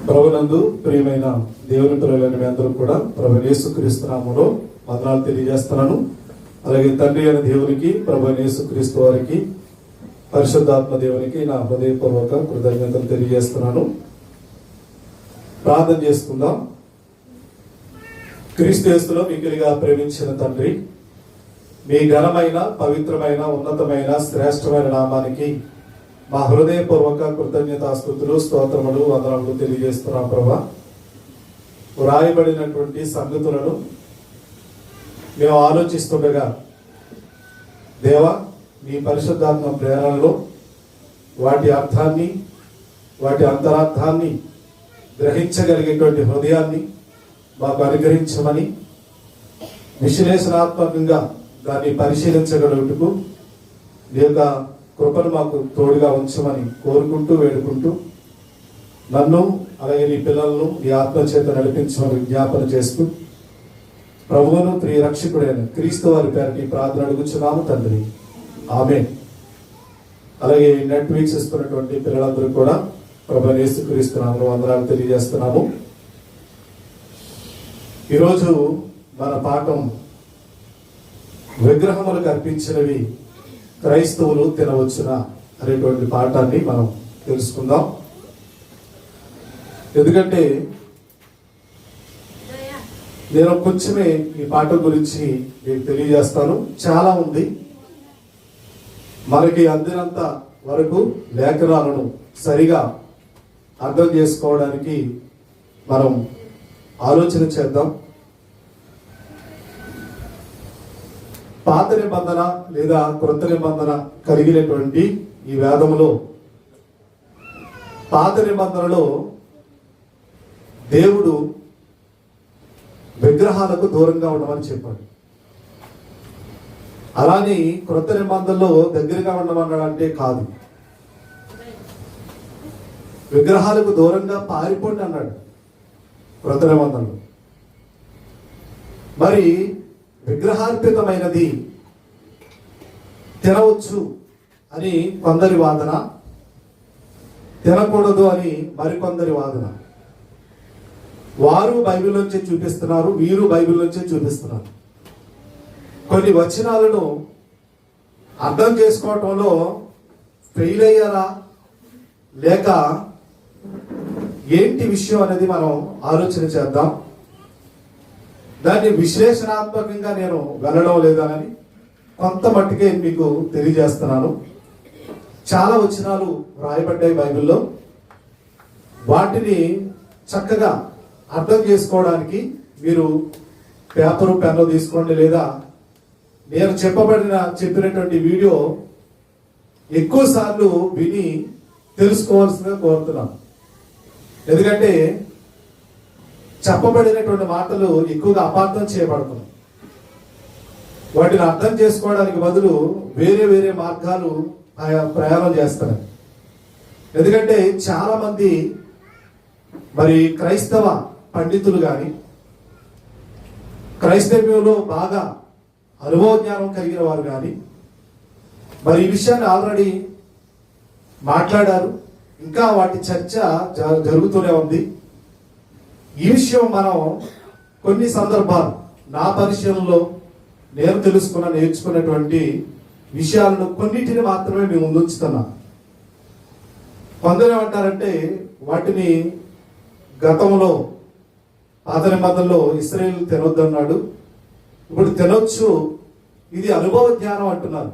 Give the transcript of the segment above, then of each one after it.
ప్రభునందు ప్రియమైన దేవుని పిల్లలైన మీ అందరూ కూడా ప్రభు యేసుక్రీస్తు నామములో వందనాలు తెలియజేస్తున్నాను. అలాగే తండ్రి అయిన దేవునికి, ప్రభు యేసుక్రీస్తు వారికి, పరిశుద్ధాత్మ దేవునికి నా హృదయపూర్వక కృతజ్ఞతలు తెలియజేస్తున్నాను. ప్రార్థన చేసుకుందాం. క్రీస్తు యేసులో మిక్కిలిగా ప్రేమించిన తండ్రి, మీ ఘనమైన, పవిత్రమైన, ఉన్నతమైన, శ్రేష్టమైన నామానికి మా హృదయపూర్వక కృతజ్ఞతాస్తుతులు, స్తోత్రములు, వందనములు తెలియజేస్తున్నాం. ప్రభా, వ్రాయబడినటువంటి సంగతులను మేము ఆలోచిస్తుండగా దేవా, మీ పరిశుద్ధాత్మ ప్రేరణలో వాటి అర్థాన్ని, వాటి అంతరార్థాన్ని గ్రహించగలిగేటువంటి హృదయాన్ని మాకు అనుగ్రహించమని, విశ్లేషణాత్మకంగా దాన్ని పరిశీలించగలుగుటకు మీ యొక్క కృపను మాకు తోడుగా ఉంచమని కోరుకుంటూ, వేడుకుంటూ, నన్ను అలాగే నీ పిల్లలను ఈ ఆత్మచేత నడిపించమని విజ్ఞాపన చేస్తూ, ప్రభువును ప్రియ రక్షకుడైన క్రీస్తు వారి పేరటి ప్రార్థన అడుగుచున్నాము తండ్రి, ఆమేన్. అలాగే నెట్ వీక్షిస్తున్నటువంటి పిల్లలందరూ కూడా ప్రభు యేసుక్రీస్తు నామములో వందనాలు తెలియజేస్తున్నాము. ఈరోజు మన పాఠం విగ్రహములకు అర్పించినవి క్రైస్తవులు తినవచ్చునా అనేటువంటి పాఠాన్ని మనం తెలుసుకుందాం. ఎందుకంటే నేను కొంచెమే ఈ పాఠం గురించి మీకు తెలియజేస్తాను. చాలా ఉంది, మనకి అందినంత వరకు లేఖనాలను సరిగా అర్థం చేసుకోవడానికి మనం ఆలోచన చేద్దాం. పాత నిబంధన లేదా క్రొత్త నిబంధన కలిగినటువంటి ఈ వేదములో, పాత నిబంధనలో దేవుడు విగ్రహాలకు దూరంగా ఉండమని చెప్పాడు. అలానే క్రొత్త నిబంధనలో దగ్గరగా ఉండమన్నాడంటే కాదు, విగ్రహాలకు దూరంగా పారిపోండి అన్నాడు క్రొత్త నిబంధనలో. మరి విగ్రహార్పితమైనది తినవచ్చు అని కొందరి వాదన, తినకూడదు అని మరికొందరి వాదన. వారు బైబిల్ నుంచే చూపిస్తున్నారు, వీరు బైబిల్ నుంచే చూపిస్తున్నారు. కొన్ని వచనాలను అర్థం చేసుకోవటంలో ఫెయిల్ అయ్యారా లేక ఏంటి విషయం అనేది మనం ఆలోచన చేద్దాం. దాన్ని విశ్లేషణాత్మకంగా నేను వెళ్ళడం లేదనని కొంత మట్టుకే మీకు తెలియజేస్తున్నాను. చాలా వచనాలు రాయబడ్డాయి బైబిల్లో. వాటిని చక్కగా అర్థం చేసుకోవడానికి మీరు పేపరు, పెన్ను తీసుకోండి, లేదా నేను చెప్పినటువంటి వీడియో ఎక్కువ సార్లు విని తెలుసుకోవాల్సిందిగా కోరుతున్నాను. ఎందుకంటే చెప్పబడినటువంటి మాటలు ఎక్కువగా అపార్థం చేయబడుతున్నాయి. వాటిని అర్థం చేసుకోవడానికి బదులు వేరే వేరే మార్గాలు ప్రయాణం చేస్తారు. ఎందుకంటే చాలా మంది మరి క్రైస్తవ పండితులు కానీ, క్రైస్తవ్యంలో బాగా అనుభవ జ్ఞానం కలిగిన వారు కానీ మరి ఈ విషయాన్ని ఆల్రెడీ మాట్లాడారు. ఇంకా వాటి చర్చ జరుగుతూనే ఉంది. ఈ విషయం మనం కొన్ని సందర్భాలు నా పరిశీలనలో నేను నేర్చుకున్నటువంటి విషయాలను కొన్నిటిని మాత్రమే మేము ముందుంచుతున్నా. కొందరు ఏమంటారంటే వాటిని గతంలో పాత నిబంధనలో ఇశ్రాయేలు తినొద్దు అన్నాడు, ఇప్పుడు తినొచ్చు, ఇది అనుభవ జ్ఞానం అంటున్నారు.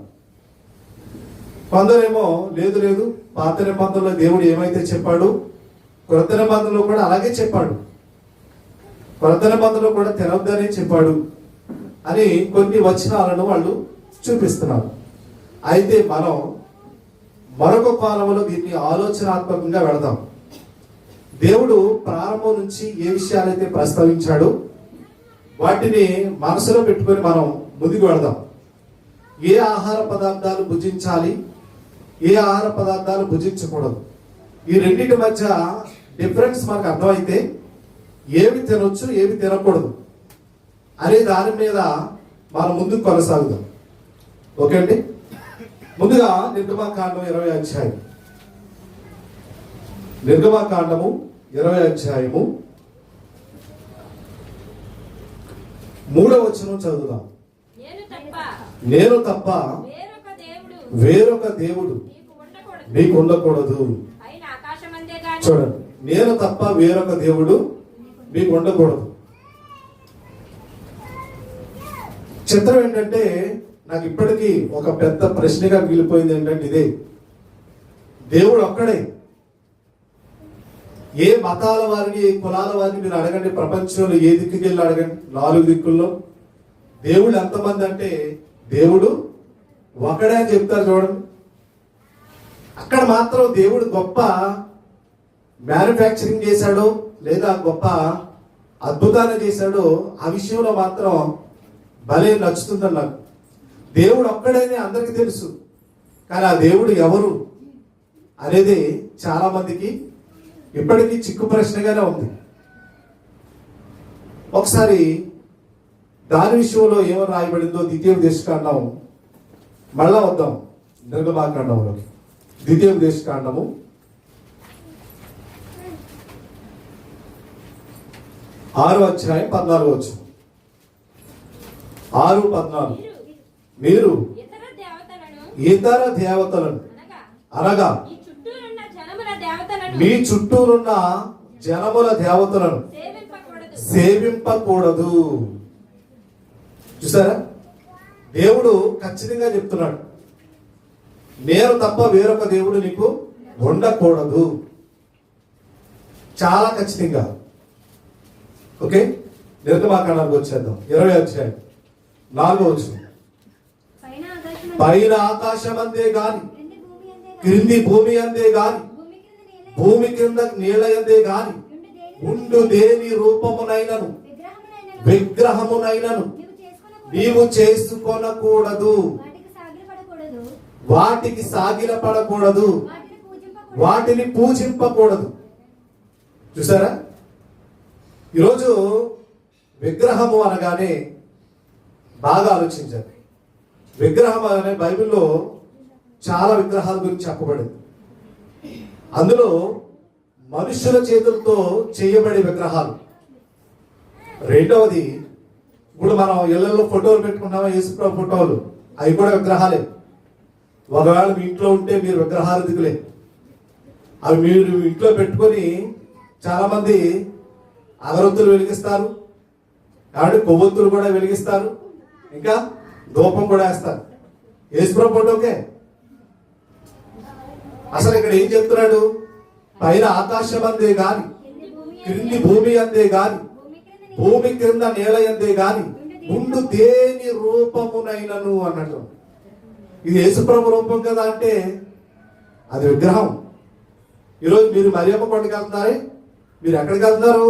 కొందరేమో లేదు లేదు, పాత నిబంధనలో దేవుడు ఏమైతే చెప్పాడు క్రొత్త నిబంధనలో కూడా అలాగే చెప్పాడు, క్రొత్త నిబంధనలో కూడా తినొద్దనే చెప్పాడు అని కొన్ని వచనాలను వాళ్ళు చూపిస్తున్నారు. అయితే మనం మరొక కోణంలో దీన్ని ఆలోచనాత్మకంగా వెళదాం. దేవుడు ప్రారంభం నుంచి ఏ విషయాలైతే ప్రస్తావించాడో వాటిని మనసులో పెట్టుకొని మనం ముందుకు వెళదాం. ఏ ఆహార పదార్థాలు భుజించాలి, ఏ ఆహార పదార్థాలు భుజించకూడదు, ఈ రెండింటి మధ్య డిఫరెన్స్ మనకు అర్థమైతే ఏమి తినొచ్చు, ఏమి తినకూడదు అనే దాని మీద మనం ముందుకు కొనసాగుదాం. ఓకే అండి. ముందుగా నిర్గమాకాండం 20వ అధ్యాయం. నిర్గమాకాండము 20వ అధ్యాయము 3వ వచనం చదువుదాం. నేను తప్ప వేరొక దేవుడు నీకు ఉండకూడదు. చూడండి, నేను తప్ప వేరొక దేవుడు మీకు ఉండకూడదు. చిత్రం ఏంటంటే, నాకు ఇప్పటికీ ఒక పెద్ద ప్రశ్నగా మిగిలిపోయింది ఏంటంటే ఇదే. దేవుడు ఒక్కడే. ఏ మతాల వారిని, ఏ కులాల వారిని మీరు అడగండి, ప్రపంచంలో ఏ దిక్కుకి వెళ్ళి అడగండి, 4 దిక్కుల్లో దేవుడు ఎంతమంది అంటే దేవుడు ఒకడే అని చెప్తారు. చూడండి, అక్కడ మాత్రం దేవుడు గొప్ప మ్యానుఫ్యాక్చరింగ్ చేశాడో లేదా గొప్ప అద్భుతాన్ని చేశాడో ఆ విషయంలో మాత్రం భలే నచ్చుతుందని నాకు. దేవుడు ఒక్కడని అందరికీ తెలుసు, కానీ ఆ దేవుడు ఎవరు అనేది చాలా మందికి ఇప్పటికీ చిక్కు ప్రశ్నగానే ఉంది. ఒకసారి దాని విషయంలో ఏమని రాయబడిందో ద్వితీయోపదేశకాండం, మళ్ళా వద్దాం నిర్గమాకాండంలోకి. ద్వితీయోపదేశకాండము 6వ అధ్యాయం 14వ వచనం. 6:14. మీరు ఇతర దేవతలను అనగా మీ చుట్టూరున్న జనముల దేవతలను సేవింపకూడదు. చూసారా, దేవుడు ఖచ్చితంగా చెప్తున్నాడు, నేను తప్ప వేరొక దేవుడు నీకు ఉండకూడదు. చాలా ఖచ్చితంగా. ఓకే, నిర్గమాకాండానికి వచ్చేద్దాం. 20వ అధ్యాయం 4వ వచనం. పైన ఆకాశం అందే గాని, క్రింది భూమి అందే గాని, భూమి కింద నీళ్ళ అందే గాని ఉండు దేని రూపమునైనను విగ్రహమునైనను నీవు చేసుకొనకూడదు, వాటికి సాగిలపడకూడదు, వాటిని పూజింపకూడదు. చూసారా, ఈరోజు విగ్రహము అనగానే బాగా ఆలోచించారు. విగ్రహం అనే బైబిల్లో చాలా విగ్రహాల గురించి చెప్పబడింది. అందులో మనుషుల చేతులతో చేయబడే విగ్రహాలు. రెండవది, ఇప్పుడు మనం ఇళ్లలో ఫోటోలు పెట్టుకుంటామా, యేసుప్రభు ఫోటోలు, అవి కూడా విగ్రహాలే. ఒకవేళ మీ ఇంట్లో ఉంటే మీరు విగ్రహాలు దిగులే. అవి మీరు ఇంట్లో పెట్టుకొని చాలా మంది అగరొత్తులు వెలిగిస్తారు, కాబట్టి కొవ్వొత్తులు కూడా వెలిగిస్తారు, ఇంకా ధూపం కూడా వేస్తారు యేసుప్రభు ఫోటోకే. అసలు ఇక్కడ ఏం చెప్తున్నాడు? పైన ఆకాశం అందే గాని, క్రింది భూమి అందే గాని, భూమి క్రింద నేల అందే గాని ఉండు దేని రూపమునైనను అన్నట్టు. ఇది యేసుప్రభు రూపం కదా అంటే అది విగ్రహం. ఈరోజు మీరు మరియమ్మ కొండకి వెళ్తున్నారే, మీరు ఎక్కడికి వెళ్తున్నారు?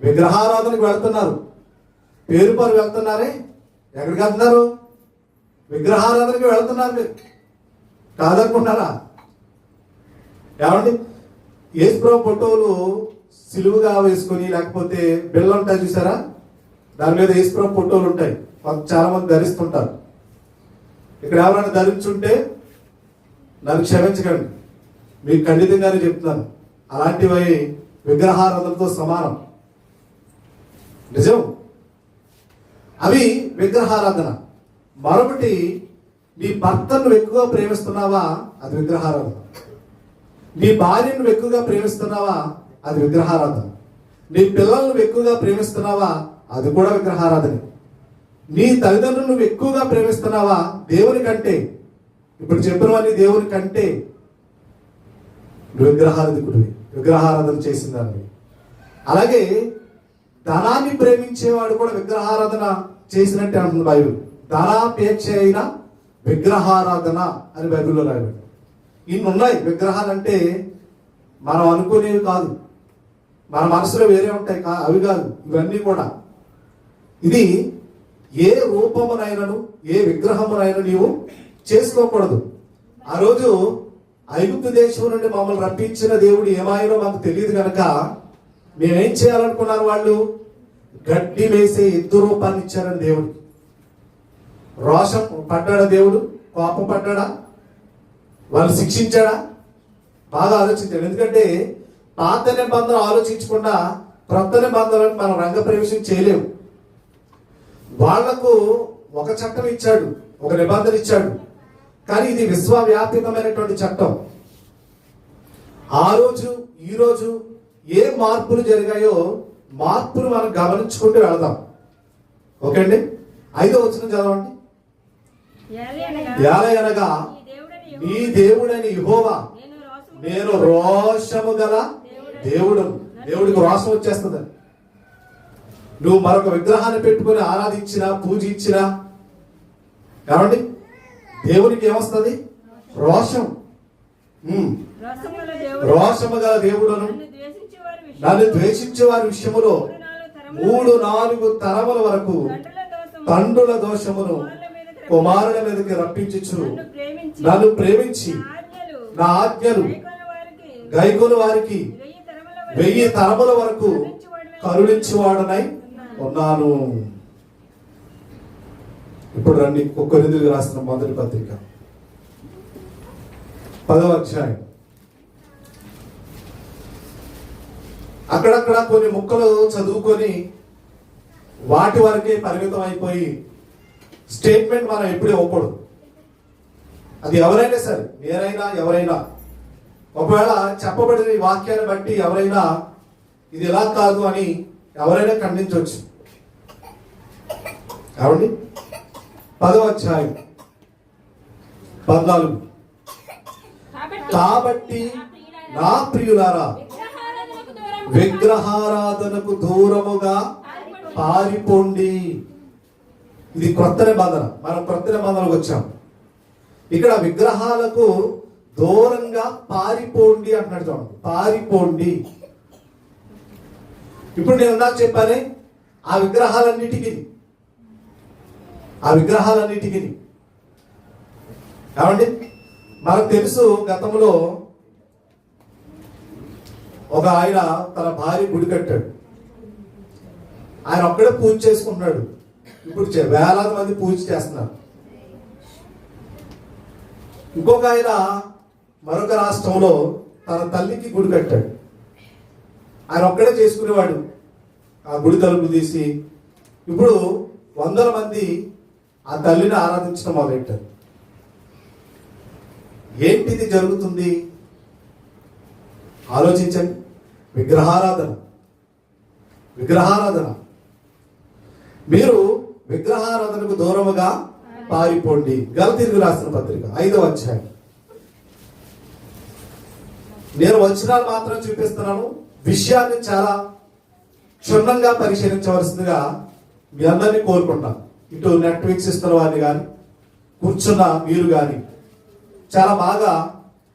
విగ్రహారాధనకు వెళ్తున్నారు. పేరుపారు వెళ్తున్నారే, ఎక్కడికి వెళ్తున్నారు? విగ్రహారాధనకి వెళ్తున్నారు. మీరు కాదనుకుంటారా? ఏమండి, యేసుప్రభు ఫోటోలు సిలువుగా వేసుకొని, లేకపోతే బిళ్ళ ఉంటాయి చూసారా, దాని మీద యేసుప్రభు ఫోటోలు ఉంటాయి, చాలా మంది ధరిస్తుంటారు. ఇక్కడ ఎవరైనా ధరించుంటే నన్ను క్షమించకండి, మీకు ఖండితంగానే చెప్తున్నాను, అలాంటివి విగ్రహారాధనతో సమానం. నిజం, అవి విగ్రహారాధన. మరొకటి, నీ భర్తను ఎక్కువగా ప్రేమిస్తున్నావా, అది విగ్రహారాధన. నీ భార్యను ఎక్కువగా ప్రేమిస్తున్నావా, అది విగ్రహారాధన. నీ పిల్లలను ఎక్కువగా ప్రేమిస్తున్నావా, అది కూడా విగ్రహారాధన. నీ తల్లిదండ్రులను నువ్వు ఎక్కువగా ప్రేమిస్తున్నావా దేవుని కంటే, ఇప్పుడు చెప్పినవన్నీ దేవుని కంటే, నువ్వు విగ్రహారాధకుడివి, విగ్రహారాధన చేసిందాన్ని. అలాగే ధనాన్ని ప్రేమించేవాడు కూడా విగ్రహారాధన చేసినట్టే అంటుంది బైబిల్. ధనాపేక్ష అయిన విగ్రహారాధన అని బైబిల్లో రాయబడి. ఇన్ని ఉన్నాయి విగ్రహాలు. అంటే మనం అనుకునేవి కాదు, మన మనసులో వేరే ఉంటాయి, అవి కాదు, ఇవన్నీ కూడా. ఇది ఏ రూపమునైనను ఏ విగ్రహమునైనా నీవు చేసుకోకూడదు. ఆ రోజు ఐగుప్తు దేశం నుండి మమ్మల్ని రప్పించిన దేవుడు ఏమాయనో మాకు తెలియదు కనుక మేమేం చేయాలనుకున్నారు? వాళ్ళు గడ్డి వేసే ఎద్దు రూపాన్ని ఇచ్చారని దేవుడికి రోషం పడ్డాడా? దేవుడు కోపం పడ్డాడా? వాళ్ళు శిక్షించాడా? బాగా ఆలోచించాడు. ఎందుకంటే పాత నిబంధన ఆలోచించకుండా క్రొత్త నిబంధనలను మనం రంగప్రవేశం చేయలేము. వాళ్లకు ఒక చట్టం ఇచ్చాడు, ఒక నిబంధన ఇచ్చాడు, కానీ ఇది విశ్వవ్యాపితమైనటువంటి చట్టం. ఆ రోజు ఈ రోజు ఏ మార్పులు జరిగాయో మార్పులు మనం గమనించుకుంటూ వెళదాం. ఓకే అండి, 5వ వచనం చదవండి. ఏలయనగా నీ దేవుడని యెహోవా నేను రోషము గల దేవుడు. దేవుడికి రోషం వచ్చేస్తుంది. నువ్వు మరొక విగ్రహాన్ని పెట్టుకుని ఆరాధించినా పూజించినా ఏమండి దేవునికి ఏమొస్తుంది? రోషం. రోషము గల దేవుడను నన్ను ద్వేషించే వారి విషయములో 3-4 తరముల వరకు తండ్రుల దోషమును కుమారుల మీదకి రప్పించుచు నన్ను ప్రేమించి నా ఆజ్ఞలు గైకొను వారికి 1000 తరముల వరకు కరుణించువాడనై ఉన్నాను. ఇప్పుడు రండి కొరింథీయులకు రాసిన మొదటి పత్రిక 10వ అధ్యాయం. అక్కడక్కడ కొన్ని ముక్కలు చదువుకొని వాటి వరకే పరిమితం అయిపోయి స్టేట్మెంట్ మనం ఎప్పుడు ఇవ్వకూడదు. అది ఎవరైనా సరే, నేనైనా ఎవరైనా, ఒకవేళ చెప్పబడిన ఈ వాక్యాన్ని బట్టి ఎవరైనా ఇది ఎలా కాదు అని ఎవరైనా ఖండించవచ్చు. ఏమండి 10వ అధ్యాయం 14. కాబట్టి నా ప్రియులారా విగ్రహారాధనకు దూరముగా పారిపోండి. ఇది క్రొత్త నిబంధన. మనం క్రొత్త నిబంధనకు వచ్చాం. ఇక్కడ విగ్రహాలకు దూరంగా పారిపోండి అంటున్నాడు. చూడండి, పారిపోండి. ఇప్పుడు నేను నాకు చెప్పానే ఆ విగ్రహాలన్నిటికీ ఏమండి మనకు తెలుసు, గతంలో ఒక ఆయన తన భార్య గుడి కట్టాడు. ఆయన ఒక్కడే పూజ చేసుకుంటున్నాడు. ఇప్పుడు వేలాది మంది పూజ చేస్తున్నారు. ఇంకొక ఆయన మరొక రాష్ట్రంలో తన తల్లికి గుడి కట్టాడు. ఆయన ఒక్కడే చేసుకునేవాడు. ఆ గుడి తలుపు తీసి ఇప్పుడు 100 మంది ఆ తల్లిని ఆరాధించడం మొదలెట్టారు. ఏంటిది జరుగుతుంది? ఆలోచించండి. విగ్రహారాధన. మీరు విగ్రహారాధనకు దూరముగా పారిపోండి. గలతీయులకు రాసిన పత్రిక 5వ అధ్యాయం. నేను వచనాలు మాత్రం చూపిస్తున్నాను, విషయాన్ని చాలా క్షుణ్ణంగా పరిశీలించవలసిందిగా మీ అందరినీ కోరుకుంటాను. ఇటు నెట్ వీక్షిస్తున్న వారిని కానీ కూర్చున్న మీరు కానీ చాలా బాగా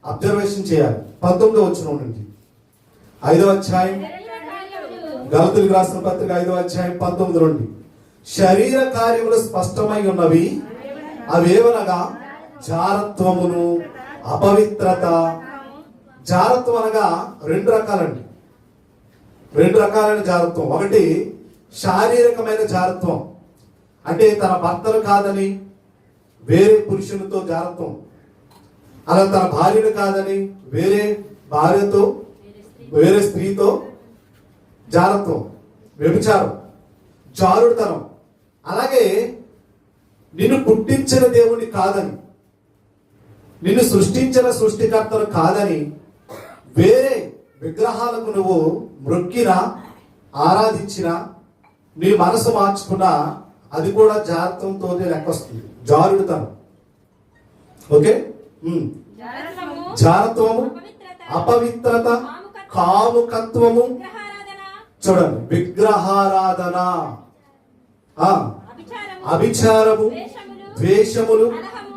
అబ్జర్వేషన్ చేయాలి. 19వ వచనం నుండి 5వ అధ్యాయం, గలతీయులకు రాసిన పత్రిక 5వ అధ్యాయం 19 నుండి. శరీర కార్యములు స్పష్టమై ఉన్నవి, అవేవనగా జారత్వమును అపవిత్రత. జారత్వం అనగా 2 రకాలండి. 2 రకాలైన జారత్వం. ఒకటి శారీరకమైన జారత్వం, అంటే తన భర్తను కాదని వేరే పురుషునితో జారత్వం. అలా తన భార్యను కాదని వేరే భార్యతో, వేరే స్త్రీతో జారత్వం, వ్యభిచారం, జారుడుతనం. అలాగే నిన్ను పుట్టించిన దేవుని కాదని, నిన్ను సృష్టించిన సృష్టికర్తను కాదని వేరే విగ్రహాలకు నువ్వు మ్రొక్కినా ఆరాధించినా నీ మనసు మార్చుకున్నా అది కూడా జారత్వంతోనే లెక్కొస్తుంది. జారుడుతనం. ఓకే, జారత్వము, అపవిత్రత, కాముకత్వము. చూడండి, విగ్రహారాధన, అభిచారము, ద్వేషములు,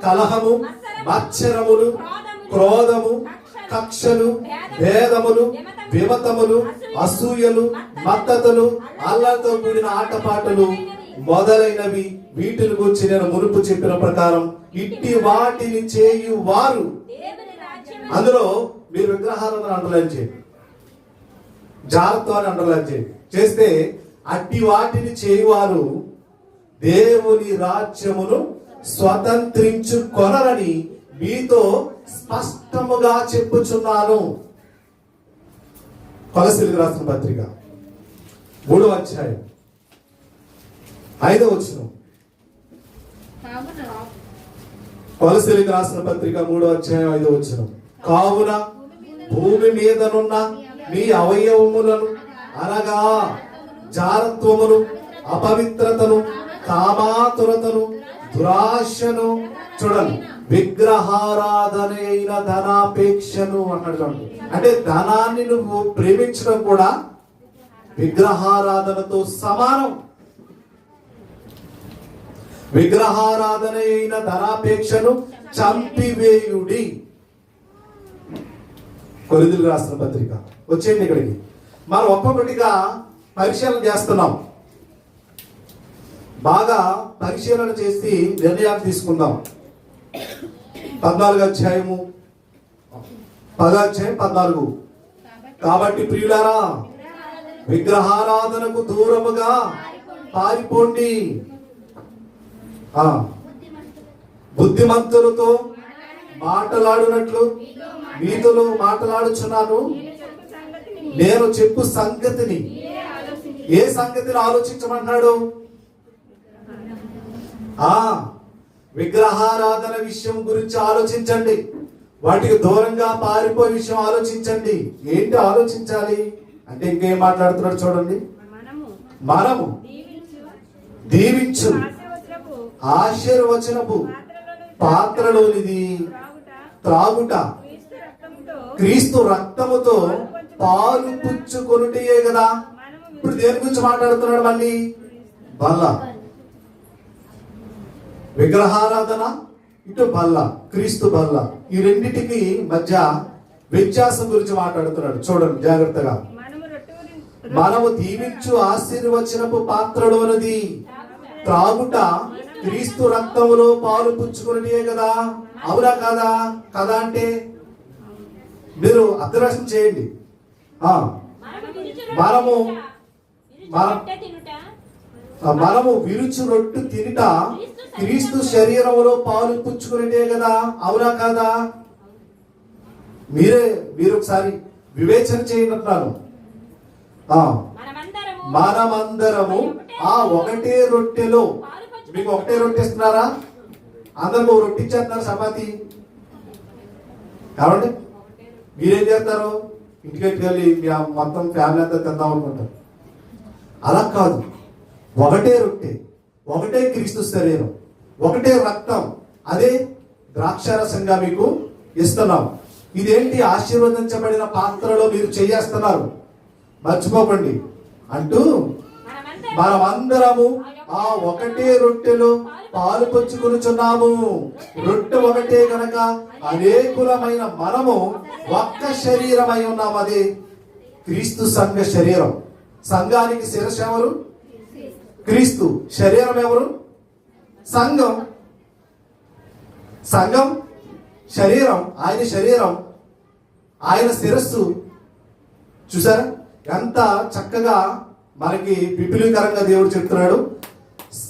కలహము, మత్సరములు, క్రోధము, కక్షలు, భేదములు, విమతములు, అసూయలు, మత్తతులు, అల్లరితో కూడిన ఆటపాటలు మొదలైనవి. వీటిని గురించి నేను మునుపు చెప్పిన ప్రకారం ఇట్టి వాటిని చేయువారు. అందులో మీరు విగ్రహాలను అండర్లైన్ చేయండి, జాగ్రత్తని అండర్లైన్ చేయండి. చేస్తే అట్టి వాటిని చేయువారు దేవుని రాజ్యమును స్వతంత్రించుకొనరని మీతో స్పష్టముగా చెప్పుచున్నాను. కొలస్సీలకు రాసిన పత్రిక 3వ అధ్యాయం 5వ వచనం. కొలస్సీలకు రాసిన పత్రిక 3వ అధ్యాయం 5వ వచనం. కావున భూమి మీదనున్న మీ అవయవములను అనగా జారత్వమును, అపవిత్రతను, కామాతురతను, దురాశను, చూడండి, విగ్రహారాధన అయిన ధనాపేక్షను అన్నాడు. చూడండి, అంటే ధనాన్ని నువ్వు ప్రేమించడం కూడా విగ్రహారాధనతో సమానం. విగ్రహారాధన అయిన ధనాపేక్షను చంపివేయుడి. కొరింథీయులకు రాసిన పత్రిక. వచ్చేయండి ఇక్కడికి. మనం ఒక్కొక్కటిగా పరిశీలన చేస్తున్నాం. బాగా పరిశీలన చేసి నిర్ణయాలు తీసుకుందాం. 14వ అధ్యాయము 10వ అధ్యాయం 14. కాబట్టి ప్రియులారా, విగ్రహారాధనకు దూరముగా పారిపోండి. బుద్ధిమంతులతో మాటలాడునట్లు మీతో మాట్లాడుచున్నాను. నేను చెప్పు సంగతిని. ఏ సంగతిని ఆలోచించమంటున్నాడు? విగ్రహారాధన విషయం గురించి ఆలోచించండి. వాటికి దూరంగా పారిపోయే విషయం ఆలోచించండి. ఏంటి ఆలోచించాలి అంటే ఇంకేం మాట్లాడుతున్నాడు చూడండి. మనము దీవించు ఆశీర్వచనపు పాత్రలోనిది త్రాగుట క్రీస్తు రక్తముతో పాలు పుచ్చుకొనుటయే కదా. ఇప్పుడు దేని గురించి మాట్లాడుతున్నాడు? మళ్ళీ బల్ల. విగ్రహారాధన, ఇటు బల్ల, క్రీస్తు బల్ల. ఈ రెండిటికి మధ్య వ్యత్యాసం గురించి మాట్లాడుతున్నాడు. చూడండి జాగ్రత్తగా. మనము దీవించు ఆశీర్వచనపు పాత్రలోనిది త్రాగుట క్రీస్తు రక్తములో పాలు పుచ్చుకునే కదా. అవునా కాదా? కదా అంటే మీరు అర్థం చేయండి. మనము విరుచు రొట్టు తినుట క్రీస్తు శరీరములో పాలు పుచ్చుకునే కదా. అవునా కాదా? మీరు ఒకసారి వివేచన చేయండి అంటున్నాను. మనమందరము ఒకటే రొట్టెలో, మీకు ఒకటే రొట్టె ఇస్తున్నారా? అందరికి ఒక రొట్టె ఇచ్చేస్తున్నారు చపాతి. కాబట్టి మీరేం చేస్తారు? ఇంటికి వెళ్ళి మొత్తం ఫ్యామిలీ అంతా తిందాం అనుకుంటారు. అలా కాదు. ఒకటే రొట్టె, ఒకటే క్రీస్తు శరీరం, ఒకటే రక్తం, అదే ద్రాక్షారసంగా మీకు ఇస్తున్నాం. ఇదేంటి? ఆశీర్వదించబడిన పాత్రలో మీరు చేయేస్తున్నారు, మర్చిపోకండి అంటూ మనమందరము ఒకటే రొట్టెలో పాలు పంచుకొనుచున్నాము. రొట్టె ఒకటే గనక అనేకులమైన మనము ఒక్క శరీరమై ఉన్నాము. అదే క్రీస్తు సంఘ శరీరం. సంఘానికి శిరస్సు ఎవరు? క్రీస్తు. శరీరం ఎవరు? సంఘం. సంఘం శరీరం, ఆయన శరీరం, ఆయన శిరస్సు. చూసారా ఎంత చక్కగా మనకి విపులీకరంగా దేవుడు చెప్తున్నాడు.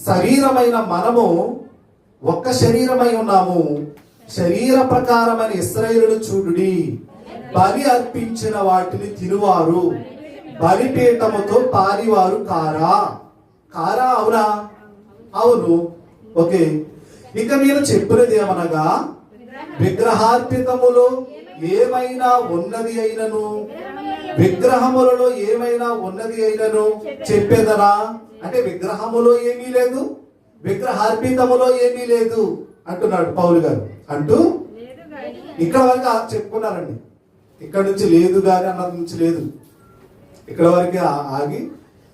శరీరమైన మనము ఒక్క శరీరమై ఉన్నాము. శరీర ప్రకారమైన ఇశ్రాయేలును చూడుడి. బలి అర్పించిన వాటిని తినువారు బలిపీఠముతో పారివారు కారా? కారా? అవునా? అవును. ఓకే. ఇక నేను చెప్పినది ఏమనగా, విగ్రహార్పితములో ఏమైనా ఉన్నది అయినను, విగ్రహములలో ఏమైనా ఉన్నది అయినను చెప్పేదనా? అంటే విగ్రహములో ఏమీ లేదు, విగ్రహార్పితములో ఏమీ లేదు అంటున్నాడు పౌలు గారు. అంటూ ఇక్కడ వరకు చెప్పుకున్నారండి. ఇక్కడ నుంచి లేదు గాని అన్నది నుంచి లేదు, ఇక్కడ వరకు ఆగి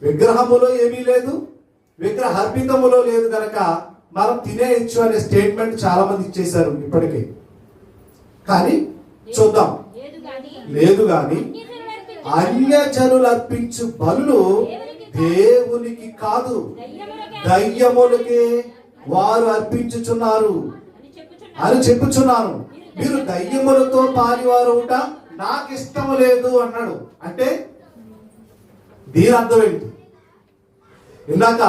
విగ్రహములో ఏమీ లేదు, విగ్రహార్పితములో లేదు కనుక మనం తినేయచ్చు అనే స్టేట్మెంట్ చాలా మంది ఇచ్చేశారు ఇప్పటికే. కానీ చూద్దాం. లేదు గాని అన్యజనులు అర్పించు బలులు దేవునికి కాదు, దయ్యములకే వారు అర్పించుచున్నారు అని చెప్పుచున్నాను. మీరు దయ్యములతో పారివారు ఉంటా నాకు ఇష్టం లేదు అన్నాడు. అంటే దీని అర్థం ఏంటి? ఇందాక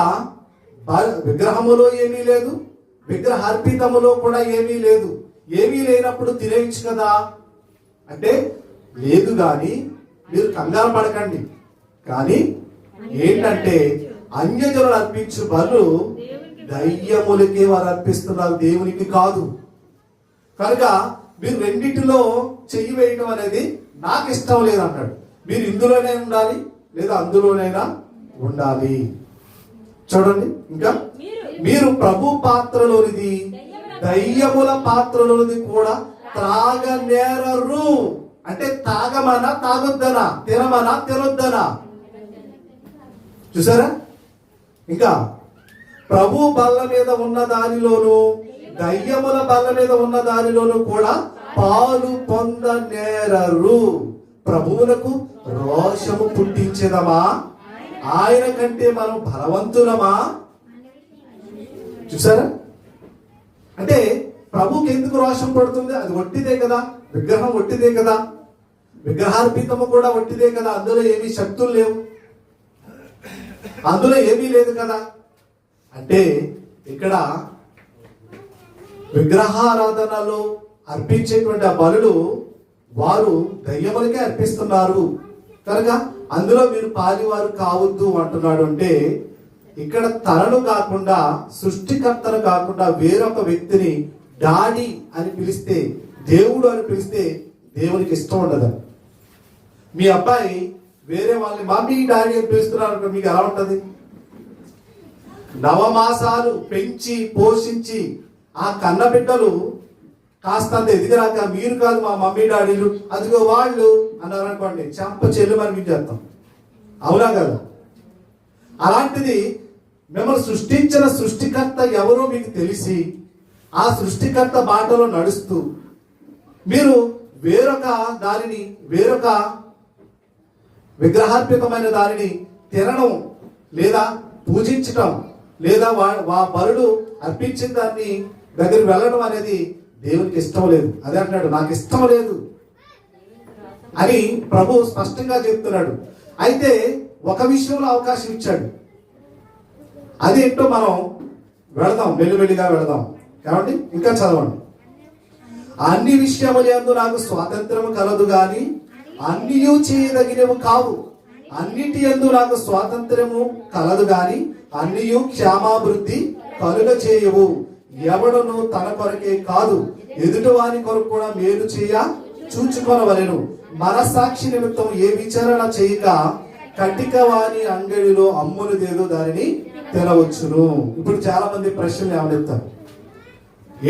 విగ్రహములో ఏమీ లేదు, విగ్రహార్పితములో కూడా ఏమీ లేదు. ఏమీ లేనప్పుడు తినేయచ్చు కదా అంటే లేదు గాని మీరు కంగారు పడకండి. కానీ ఏంటంటే అన్యజనులు అర్పించు బలు దయ్యములకి వారు అర్పిస్తున్నారు, దేవునికి కాదు. కనుక మీరు రెండింటిలో చెయ్యి వేయడం అనేది నాకు ఇష్టం లేదన్నాడు. మీరు ఇందులోనే ఉండాలి లేదా అందులోనైనా ఉండాలి. చూడండి ఇంకా, మీరు ప్రభు పాత్రలోనిది దయ్యముల పాత్రలోనిది కూడా త్రాగనేరరు. అంటే తాగమనా తాగొద్దనా, తినమనా తినొద్దనా? చూసారా? ఇంకా ప్రభు బల్ల మీద ఉన్న దానిలోను దయ్యముల బల్ల మీద ఉన్న దానిలోను కూడా పాలు పొందనేరరు. ప్రభువులకు రోషము పుట్టించేదమా? ఆయన కంటే మనం బలవంతులమా? చూసారా? అంటే ప్రభుకి ఎందుకు రోషం పడుతుంది? అది ఒట్టిదే కదా, విగ్రహం ఒట్టిదే కదా, విగ్రహార్పితము కూడా ఒట్టిదే కదా. అందులో ఏమీ శక్తులు లేవు, అందులో ఏమీ లేదు కదా. అంటే ఇక్కడ విగ్రహారాధనలో అర్పించేటువంటి ఆ బలులు వారు దయ్యములకే అర్పిస్తున్నారు కనుక అందులో మీరు పాలివారు కావద్దు అంటున్నాడు. అంటే ఇక్కడ తనను కాకుండా, సృష్టికర్తను కాకుండా వేరొక వ్యక్తిని డాడీ అని పిలిస్తే, దేవుడు అని పిలిస్తే దేవునికి ఇష్టం ఉండదు. మీ అబ్బాయి వేరే వాళ్ళని మమ్మీ డాడీ అని పిలుస్తున్నారు, మీకు ఎలా ఉంటుంది? నవమాసాలు పెంచి పోషించి ఆ కన్న బిడ్డలు కాస్తంత ఎదిగిరాక మీరు కాదు మా మమ్మీ డాడీలు, అదిగో వాళ్ళు అన్నారు అనుకోండి, చెంప చెల్లు చేస్తాం. అవునా కదా? అలాంటిది మిమ్మల్ని సృష్టించిన సృష్టికర్త ఎవరో మీకు తెలిసి ఆ సృష్టికర్త బాటలో నడుస్తూ మీరు వేరొక దానిని, వేరొక విగ్రహార్పితమైన దానిని తినడం లేదా పూజించటం లేదా బలుడు అర్పించిన దాన్ని దగ్గరికి వెళ్ళడం అనేది దేవునికి ఇష్టం లేదు. అదే అంటున్నాడు, నాకు ఇష్టం లేదు అని ప్రభు స్పష్టంగా చెప్తున్నాడు. అయితే ఒక విషయంలో అవకాశం ఇచ్చాడు, అదేంటో మనం వెళదాం, మెల్లిమెల్లిగా వెళదాం. కాబట్టి ఇంకా చదవండి. అన్ని విషయములందు నాకు స్వాతంత్రము కలదు గాని అన్నియు చేయదగినవి కావు. అన్నిటి యందు నాకు స్వాతంత్రము కలదు గాని అన్నియు క్షేమాభివృద్ధి కలుగ చేయవు. ఎవడను తన కొరకే కాదు ఎదుటి వాని కొరకు కూడా మేలు చేయ చూచుకొనవలెను. మనసాక్షి నిమిత్తం ఏ విచారణ చేయక కటిక వాని అంగడిలో అమ్మునిదేదో దానిని తినవచ్చును. ఇప్పుడు చాలా మంది ప్రశ్నలు ఏమనెత్తారు.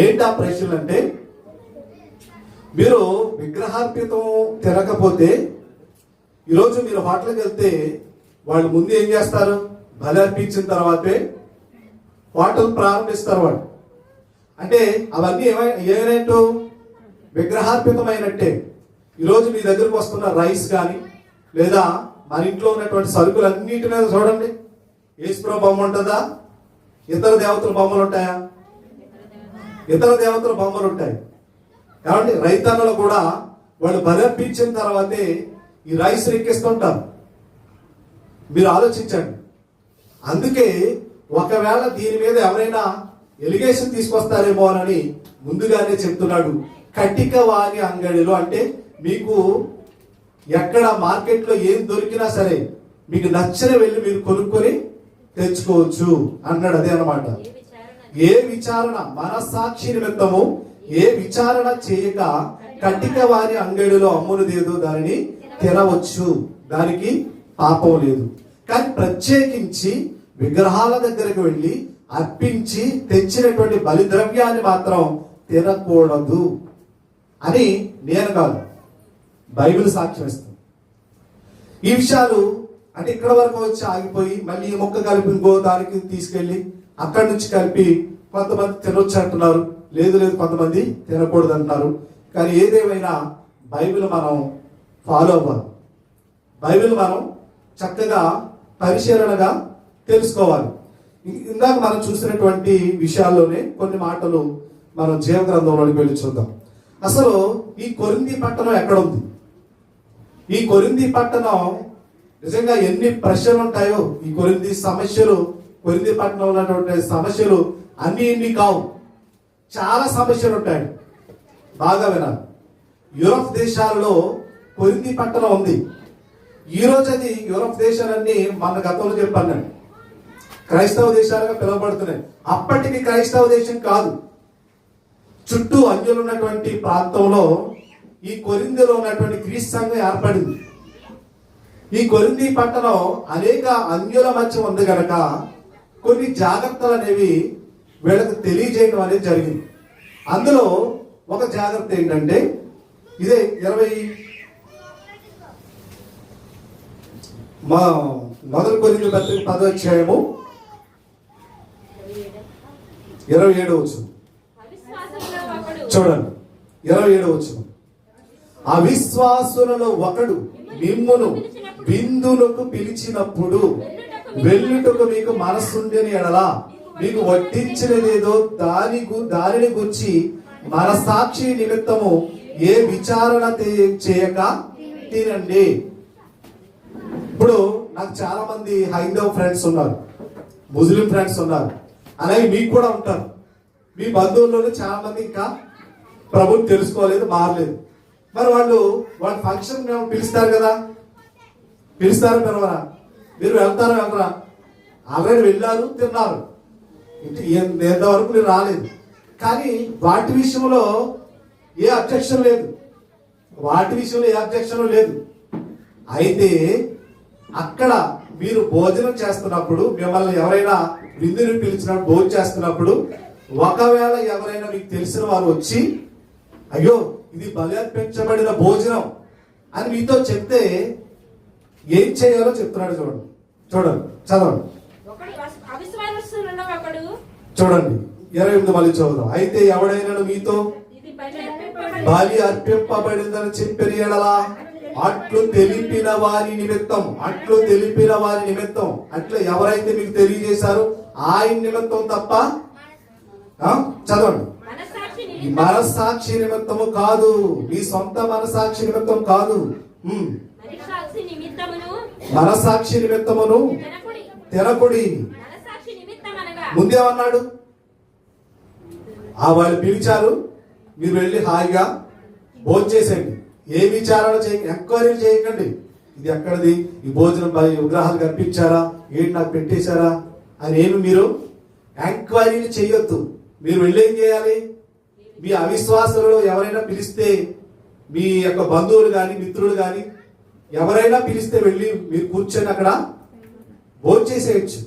ఏంటా ప్రశ్నలు అంటే, మీరు విగ్రహార్పితం తినకపోతే ఈరోజు మీరు హోటల్కి వెళ్తే వాళ్ళు ముందు ఏం చేస్తారు? బలి అర్పించిన తర్వాతే హోటల్ ప్రారంభిస్తారు వాళ్ళు. అంటే అవన్నీ ఏమైనట్టు? విగ్రహార్పితమైనట్టే. ఈరోజు మీ దగ్గరకు వస్తున్న రైస్ కానీ లేదా మన ఇంట్లో ఉన్నటువంటి సరుకులు అన్నిటి మీద చూడండి, యేసుప్రభు బొమ్మ ఉంటుందా? ఇతర దేవతల బొమ్మలు ఉంటాయా? ఇతర దేవతల బొమ్మలు ఉంటాయి. కాబట్టి రైతన్నలు కూడా వాళ్ళు బలర్పించిన తర్వాతే ఈ రైస్ ఎక్కిస్తుంటారు. మీరు ఆలోచించండి. అందుకే ఒకవేళ దీని మీద ఎవరైనా ఎలిగేషన్ తీసుకొస్తారేమో అని ముందుగానే చెప్తున్నాడు. కటిక వాని అంగడిలో, అంటే మీకు ఎక్కడ మార్కెట్లో ఏం దొరికినా సరే మీకు నచ్చిన వెళ్ళి మీరు కొనుక్కొని తెచ్చుకోవచ్చు అన్నాడు. అదే అన్నమాట. ఏ విచారణ, మనసాక్షి నిమిత్తము ఏ విచారణ చేయక కటిక వారి అంగడిలో అమ్మునుదేదో దానిని తినవచ్చు, దానికి పాపం లేదు. కానీ ప్రత్యేకించి విగ్రహాల దగ్గరకు వెళ్ళి అర్పించి తెచ్చినటువంటి బలిద్రవ్యాన్ని మాత్రం తినకూడదు అని నేను కాదు, బైబిల్ సాక్ష్యం ఇస్తుంది. ఈ విషయాలు అంటే ఇక్కడ వరకు వచ్చి ఆగిపోయి మళ్ళీ ఈ మొక్క కలిపి ఇంకో దానికి తీసుకెళ్ళి అక్కడి నుంచి కలిపి కొంతమంది తినొచ్చు అంటున్నారు, లేదు లేదు కొంతమంది తినకూడదు అంటున్నారు. కానీ ఏదేమైనా బైబిల్ మనం ఫాలో అవ్వాలి. బైబిల్ మనం చక్కగా పరిశీలనగా తెలుసుకోవాలి. ఇందాక మనం చూసినటువంటి విషయాల్లోనే కొన్ని మాటలు మనం జీవ గ్రంథంలోకి వెళ్ళి చూద్దాం. అసలు ఈ కొరింథీ పట్టణం ఎక్కడ ఉంది? ఈ కొరింథీ పట్టణం నిజంగా ఎన్ని ప్రశ్నలు ఉంటాయో, ఈ కొరింథీ సమస్యలు, కొరింథీ పట్టణంలో ఉన్నటువంటి సమస్యలు అన్ని ఇన్ని కావు, చాలా సమస్యలు ఉంటాయి. బాగా వినాలి. యూరోప్ దేశాల్లో కొరింథీ పట్టణం ఉంది. ఈ రోజు అది యూరప్ దేశాలన్నీ మన గతంలో చెప్పాను నేను క్రైస్తవ దేశాలుగా పిలువబడుతున్నాయి. అప్పటికి క్రైస్తవ దేశం కాదు. చుట్టూ అన్యులు ఉన్నటువంటి ప్రాంతంలో ఈ కొరింథీలో ఉన్నటువంటి గ్రీస్ సంఘం ఏర్పడింది. ఈ కొరింథీ పట్టణం అనేక అన్యుల మధ్య ఉంది గనక కొన్ని జాగ్రత్తలు అనేవి వీళ్ళకి తెలియజేయడం అనేది జరిగింది. అందులో ఒక జాగ్రత్త ఏంటంటే ఇదే 1 కొరింథీ పత్రిక 10వ అధ్యాయము 27వ వచనం చూడండి. 27వ వచనం, అవిశ్వాసులలో ఒకడు మిమ్మును విందులకు పిలిచినప్పుడు వెళ్ళుటకు మీకు మనస్సుండని ఎడలా మీకు వడ్డించినదేదో దానిని గురించి మనసాక్షి నిమిత్తము ఏ విచారణ చేయక తినండి. ఇప్పుడు నాకు చాలా మంది హైందవ ఫ్రెండ్స్ ఉన్నారు, ముస్లిం ఫ్రెండ్స్ ఉన్నారు, అలాగే మీకు కూడా ఉంటారు. మీ బంధువుల్లోనే చాలా మంది ఇంకా ప్రభుని తెలుసుకోలేదు, మారలేదు. మరి వాళ్ళు ఫంక్షన్ పిలుస్తారు కదా, పిలుస్తారు పిలవరా? మీరు వెళ్తారా వెళ్ళరా? ఆల్రెడీ వెళ్ళారు, తిన్నారు, ఎంతవరకు మీరు రాలేదు. కానీ వాటి విషయంలో ఏ అబ్జెక్షన్ లేదు, వాటి విషయంలో ఏ అబ్జెక్షన్ లేదు. అయితే అక్కడ మీరు భోజనం చేస్తున్నప్పుడు, మిమ్మల్ని ఎవరైనా విందుని పిలిచినప్పుడు భోజనం చేస్తున్నప్పుడు, ఒకవేళ ఎవరైనా మీకు తెలిసిన వారు వచ్చి అయ్యో ఇది బలి అర్పించబడిన భోజనం అని మీతో చెప్తే ఏం చేయాలో చెప్తున్నాడు. చూడండి చదవండి. చూడండి 28 మళ్ళీ చదువుదాం. అయితే ఎవడైనా మీతో బలి అర్పింపబడిందని చెప్పిన ఎడలా అట్లు తెలిపిన వారి నిమిత్తం అట్లా ఎవరైతే మీకు తెలియజేశారో ఆయన నిమిత్తం తప్ప చదవండి, మనసాక్షి నిమిత్తము కాదు, మీ సొంత మనసాక్షి నిమిత్తం కాదు, మనసాక్షి నిమిత్తమును తినకుడి. ముందేమన్నాడు? వాళ్ళు పిలిచారు, మీరు వెళ్ళి హాయిగా భోజనం చేసేయండి, ఏ విచారణ ఎంక్వైరీలు చేయకండి. ఇది ఎక్కడిది, ఈ భోజనం విగ్రహాలు కనిపించారా, ఏంటి నాకు పెట్టేశారా అని ఏమి మీరు ఎంక్వైరీలు చేయొద్దు. మీరు వెళ్ళి ఏం చేయాలి? మీ అవిశ్వాసులలో ఎవరైనా పిలిస్తే, మీ యొక్క బంధువులు కానీ మిత్రులు కానీ ఎవరైనా పిలిస్తే వెళ్ళి మీరు కూర్చొని అక్కడ భోజనం చేసేయచ్చు,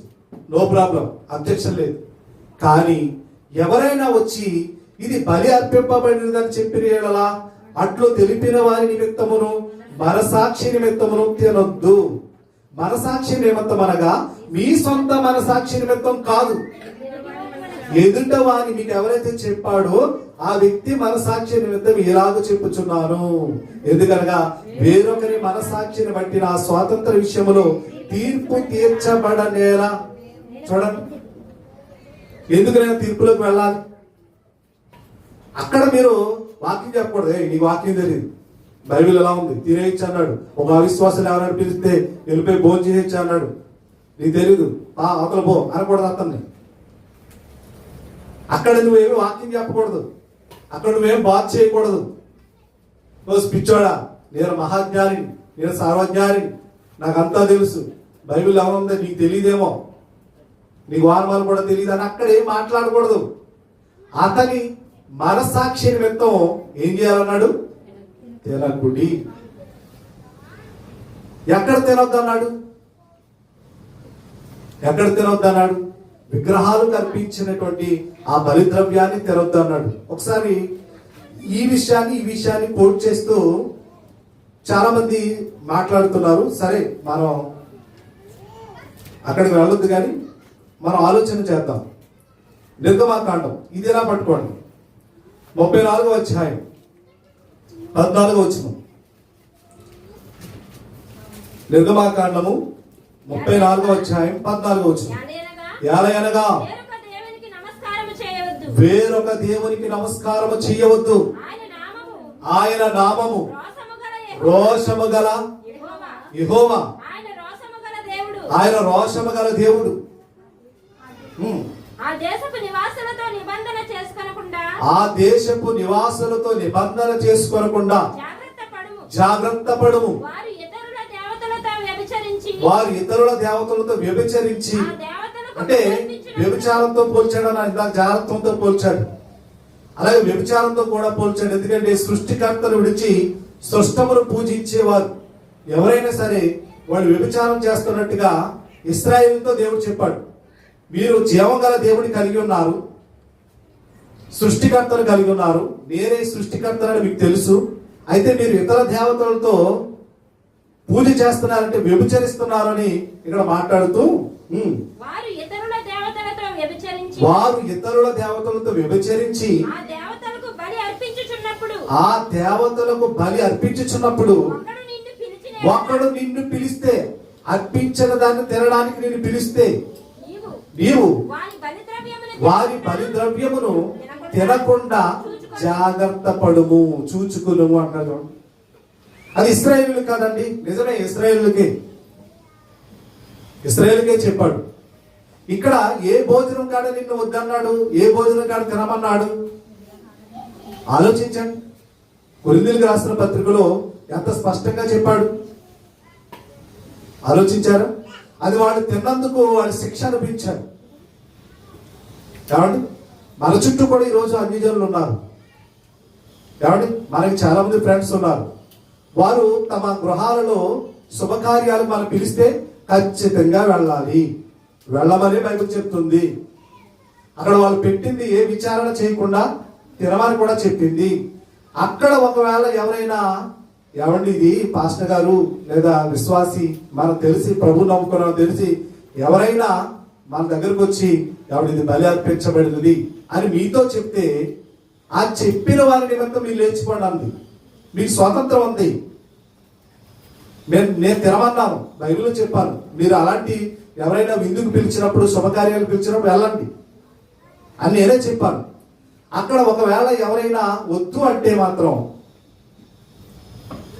నో ప్రాబ్లం, అబ్జెక్షన్ లేదు. కానీ ఎవరైనా వచ్చి ఇది బలి అర్పింపబడినదని చెప్పిన ఎడలా అట్లు తెలిపిన వారి నిమిత్తమును మనసాక్షి నిమిత్తమును తినొద్దు. మనసాక్షి నిమిత్తం అనగా మీ సొంత మనసాక్షి నిమిత్తం కాదు, ఎదుట వారిని మీకు ఎవరైతే చెప్పాడో ఆ వ్యక్తి మనసాక్షి నిమిత్తం ఇలాగ చెప్పుచున్నాను. ఎందుకనగా వేరొకరి మనసాక్షిని బట్టి నా స్వాతంత్ర విషయంలో తీర్పు తీర్చబడనేలా. చూడండి, ఎందుకైనా తీర్పులోకి వెళ్ళాలి. అక్కడ మీరు వాక్యం చెప్పకూడదు, నీకు వాక్యం తెలియదు, బైబిల్ ఎలా ఉంది, తినేయచ్చు అన్నాడు. ఒక అవిశ్వాసం ఎవరైనా పిలిస్తే వెళ్ళిపోయి భోజనం చేయొచ్చు అన్నాడు, నీకు తెలీదు, అవతల పో అనకూడదు అతన్ని. అక్కడ నువ్వేమి వాక్యం చెప్పకూడదు, అక్కడ నువ్వేం బాధ చేయకూడదు. పిచ్చోడా, నేను మహాజ్ఞాని, నేను సర్వజ్ఞాని, నాకంతా తెలుసు, బైబిల్ ఏమనుందో నీకు తెలియదేమో, నీకు వారమాలు కూడా తెలియదు అని అక్కడ ఏం మాట్లాడకూడదు. అతని మనసాక్షి నిమిత్తం ఏం చేయాలన్నాడు? తినకుడి. ఎక్కడ తినొద్దన్నాడు? విగ్రహాలు కల్పించినటువంటి ఆ బలిద్రవ్యాన్ని తినొద్దన్నాడు. ఒకసారి ఈ విషయాన్ని కోట్ చేస్తూ చాలా మంది మాట్లాడుతున్నారు. సరే, మనం అక్కడికి వెళ్ళొద్దు, కానీ మనం ఆలోచన చేద్దాం. నిర్గమాకాండం ఇది ఎలా పట్టుకోండి, 34వ అధ్యాయం 14వ వచనం. నిర్గమాకాండము 34వ అధ్యాయం 14వ వచనం. ఏలయనగా వేరొక దేవునికి నమస్కారము చేయవద్దు, ఆయన నామము రోషము గల యెహోవా, ఆయన రోషము గల దేవుడు. ఆ దేశపు నివాసులతో నిబంధన చేసుకొనకుండా జాగ్రత్త పడుము. వారు ఇతరుల దేవతలతో వ్యభిచరించి, ఆ దేవతలకు అంటే బలి అర్పించినప్పుడు వ్యభిచారంతో పోల్చాడు అని ఇందాక జాగ్రత్తతో పోల్చాడు, అలాగే వ్యభిచారంతో కూడా పోల్చాడు. ఎందుకంటే సృష్టికర్తను విడిచి సృష్టమును పూజించేవారు ఎవరైనా సరే వాళ్ళు వ్యభిచారం చేస్తున్నట్టుగా ఇశ్రాయేలుతో దేవుడు చెప్పాడు. మీరు జీవం గల దేవుడిని కలిగి ఉన్నారు, సృష్టికర్తను కలిగి ఉన్నారు, నేనే సృష్టికర్తనని మీకు తెలుసు. అయితే మీరు ఇతర దేవతలతో పూజ చేస్తున్నారంటే వ్యభిచరిస్తున్నారు అని ఇక్కడ మాట్లాడుతూ, వారు ఇతరుల దేవతలతో వ్యభిచరించి వారు ఇతరుల దేవతలతో వ్యభిచరించి ఆ దేవతలకు బలి అర్పించుచున్నప్పుడు ఆ దేవతలకు బలి అర్పించుచున్నప్పుడు ఒకడు నిన్ను పిలిచిన ఒకడు నిన్ను పిలిస్తే, అర్పించిన దాన్ని తినడానికి నిన్ను పిలిస్తే నీవు నీవు వారి బలిద్రవ్యమును వారి బలిద్రవ్యమును తినకుండా జాగ్రత్త పడుము, చూచుకును అంటాడు. అది ఇశ్రాయేలు కాదండి, నిజమే ఇశ్రాయేలుకే చెప్పాడు. ఇక్కడ ఏ భోజనం కాడ నిన్ను వద్దన్నాడు, ఏ భోజనం కాడ తినమన్నాడు? ఆలోచించండి. కొరింథీయులకు రాసిన పత్రికలో ఎంత స్పష్టంగా చెప్పాడు, ఆలోచించారు. అది వాళ్ళు తిన్నందుకు వాళ్ళు శిక్ష అనిపించారు. ఏమండి, మన చుట్టూ కూడా ఈరోజు అన్యజనులు ఉన్నారు. ఏమండి, మనకి చాలా మంది ఫ్రెండ్స్ ఉన్నారు. వారు తమ గృహాలలో శుభకార్యాలు మనం పిలిస్తే ఖచ్చితంగా వెళ్ళాలి, వెళ్ళమని బైబిల్ చెప్తుంది. అక్కడ వాళ్ళు పెట్టింది ఏ విచారణ చేయకుండా తినమని కూడా చెప్పింది. అక్కడ ఒకవేళ ఎవరైనా ఏమండి ఇది పాస్టర్ గారు లేదా విశ్వాసి మనం తెలిసి ప్రభు నమ్ముకున్నాం తెలిసి ఎవరైనా మన దగ్గరకు వచ్చి ఎవరి ఇది బలి అర్పించబడినది అని మీతో చెప్తే, ఆ చెప్పిన వారి నిమిత్తం మీరు లేచిపోండి అంది. మీకు స్వాతంత్రం ఉంది. నేను తినమన్నాను, బైబిల్లో చెప్పాను. మీరు అలాంటి ఎవరైనా విందుకు పిలిచినప్పుడు శుభకార్యాలు పిలిచినప్పుడు వెళ్ళండి అని నేనే చెప్పాను. అక్కడ ఒకవేళ ఎవరైనా వద్దు అంటే మాత్రం,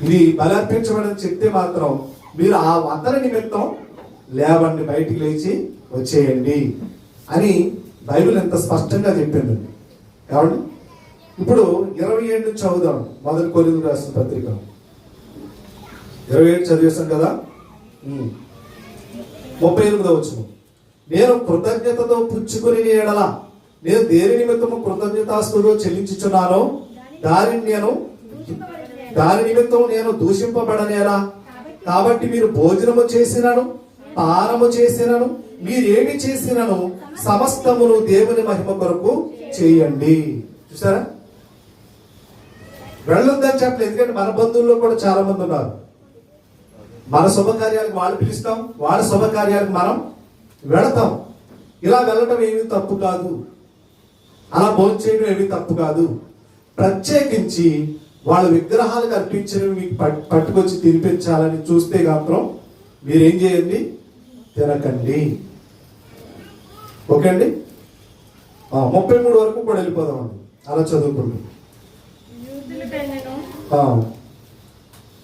ఇది బలి అర్పించబడని చెప్తే మాత్రం మీరు ఆ అందరి నిమిత్తం లేవండి, బయటికి లేచి వచ్చేయండి అని బైబిల్ ఎంత స్పష్టంగా చెప్పింది. కాబట్టి ఇప్పుడు 27 నుంచి చదువుదాం. మొదటి కొరింథీయులకు రాసిన పత్రిక 27 చదివేశాం కదా. 38వ వచనం, నేను కృతజ్ఞతతో పుచ్చుకుని ఎడల నేను దేని నిమిత్తము కృతజ్ఞతాస్తులు చెల్లించుచున్నానో దాని నిమిత్తం నేను దూషింపబడనేలా. కాబట్టి మీరు భోజనము చేసినను పానము చేసినను మీరేమి చేసినను సమస్తమును దేవుని మహిమ కొరకు చేయండి. చూసారా, వెళ్ళొద్దని చెప్పలేదు. ఎందుకంటే మన బంధువుల్లో కూడా చాలా మంది ఉన్నారు. మన శుభకార్యాలకు వాళ్ళు పిలుస్తాం, వాళ్ళ శుభకార్యాలకు మనం వెళతాం. ఇలా వెళ్ళటం ఏమీ తప్పు కాదు, అలా భోజనం చేయడం ఏమీ తప్పు కాదు. ప్రత్యేకించి వాళ్ళ విగ్రహాలకు అర్పించినవి మీకు పట్టుకొచ్చి తినిపించాలని చూస్తే మాత్రం మీరేం చేయండి, తినకండి. ఓకే అండి. 33 వరకు కూడా వెళ్ళిపోదామండి, అలా చదువుకుంటాం.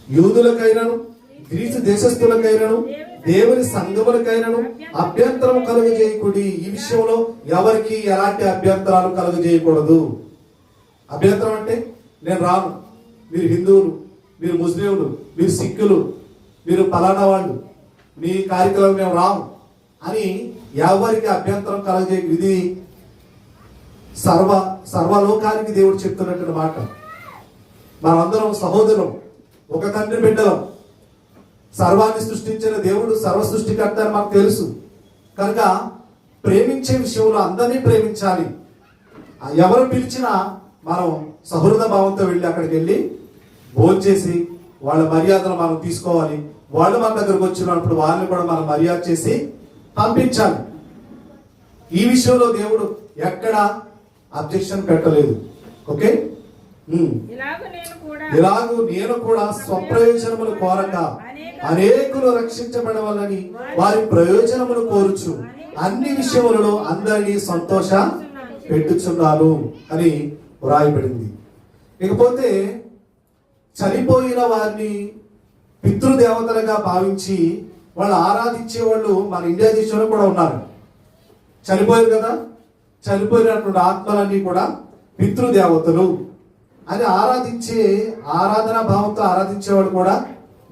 యూదులకైనను గ్రీసు దేశస్థులకైనను దేవుని సంఘములకైనను అభ్యంతరం కలుగజేయకూడదు. ఈ విషయంలో ఎవరికి ఎలాంటి అభ్యంతరాలు కలుగజేయకూడదు. అభ్యంతరం అంటే నేను రాను, మీరు హిందువులు, మీరు ముస్లింలు, మీరు సిక్కులు, మీరు పలానా వాళ్ళు, మీ కార్యక్రమం మేము రాము అని ఎవరికి అభ్యంతరం కలగజే. ఇది సర్వలోకానికి దేవుడు చెప్తున్నట్టు మాట. మనమందరం సహోదరం, ఒక తండ్రి బిడ్డలం. సర్వాన్ని సృష్టించిన దేవుడు సర్వ సృష్టికర్త అని మాకు తెలుసు. కనుక ప్రేమించే విషయంలో అందరినీ ప్రేమించాలి. ఎవరు పిలిచినా మనం సహృద భావంతో వెళ్ళి అక్కడికి వెళ్ళి భోంచేసి వాళ్ళ మర్యాదలు మనం తీసుకోవాలి. వాళ్ళు మన దగ్గరకు వచ్చినప్పుడు వాళ్ళని కూడా మనం మర్యాద చేసి పంపించాలి. ఈ విషయంలో దేవుడు ఎక్కడ అబ్జెక్షన్ పెట్టలేదు. ఓకే, ఇలాగూ నేను కూడా స్వప్రయోజనములు కోరక అనేకులు రక్షించబడవాలని వారి ప్రయోజనములు కోరుచు అన్ని విషయములలో అందరినీ సంతోష పెట్టుచున్నాను అని వ్రాయబడింది. ఇకపోతే చనిపోయిన వారిని పితృదేవతలుగా భావించి వాళ్ళు ఆరాధించే వాళ్ళు మన ఇండియా దేశంలో కూడా ఉన్నారు. చనిపోయారు కదా, చనిపోయినటువంటి ఆత్మలన్నీ కూడా పితృదేవతలు అని ఆరాధనా భావంతో ఆరాధించేవాడు కూడా